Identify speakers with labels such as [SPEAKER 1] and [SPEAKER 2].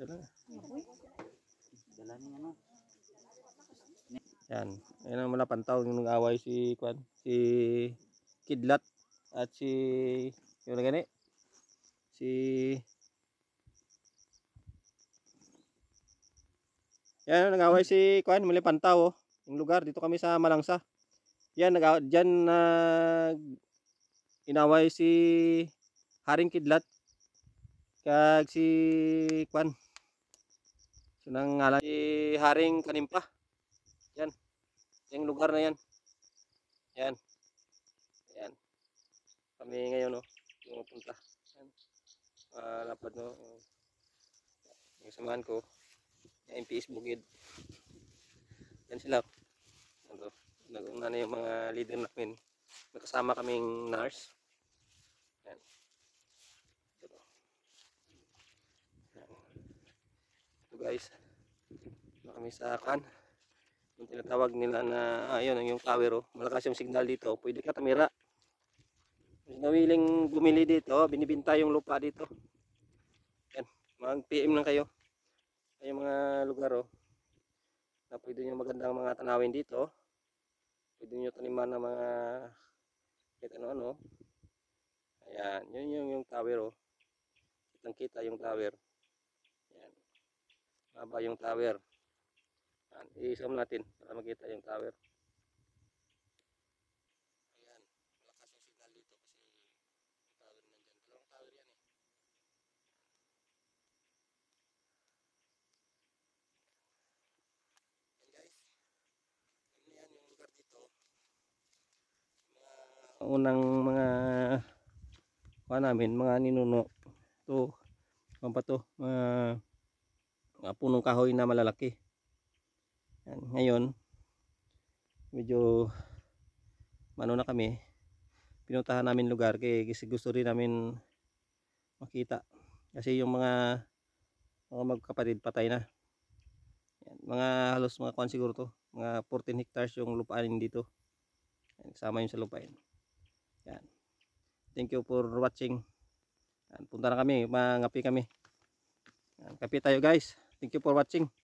[SPEAKER 1] Dala.
[SPEAKER 2] Dala niya ano.
[SPEAKER 1] Yan. Ayan ang mga pantaw yung nag-away si Kwan, si Kidlat at si yung na gani si yan nag-away si Kwan, muli pantaw oh. Yung lugar dito kami sa Malangsa. Yan diyan inaway si Haring Kidlat kag si Kwan. Sinang ngalan si Haring Kanimpa. Yan. Yung lugar na yan. Yan. Yan. Kami ngayon oh, pumupunta. Yan. Lapad no. Yung samahan ko, yung MPS Bukid. Yan sila. Ano, nag-una na yung mga leader namin. Nakasama kaming nurse. Yan. Ito. Yan. Ito guys. Na kami sa kan. Yung tinatawag nila na ayun yung tower oh. Malakas yung signal dito. Pwede ka tumira. Kung nawiling bumili dito, binibinta yung lupa dito. Yan. Mag-PM lang kayo. Ay mga lugar oh. Na pwede nyo magandang mga tanawin dito. Pwede nyo taniman ng mga kahit ano-ano. Ayan, yun yung tower oh. Kitang kita yung tower. Ayan. Maba yung tower. Ayan, i-zoom natin para makita yung tower. Ayan, malakas yung signal dito kasi yung tower nandyan. Dalawang tower yan eh. Ayan guys. Yan yung lugar dito. Mga unang mga namin, mga ninuno. Ito, ano pa to? Mga punong kahoy na malalaki. Yan. Ngayon, medyo mano na kami. Pinuntahan namin lugar kasi gusto rin namin makita. Kasi yung mga magkapatid patay na. Yan. Mga halos mga kuan siguro to. Mga 14 hectares yung lupaan dito. Yan. Kasama yun sa lupain. Yan. Thank you for watching. Yan. Punta na kami. Mangapi kami. Yan. Kapi tayo guys. Thank you for watching.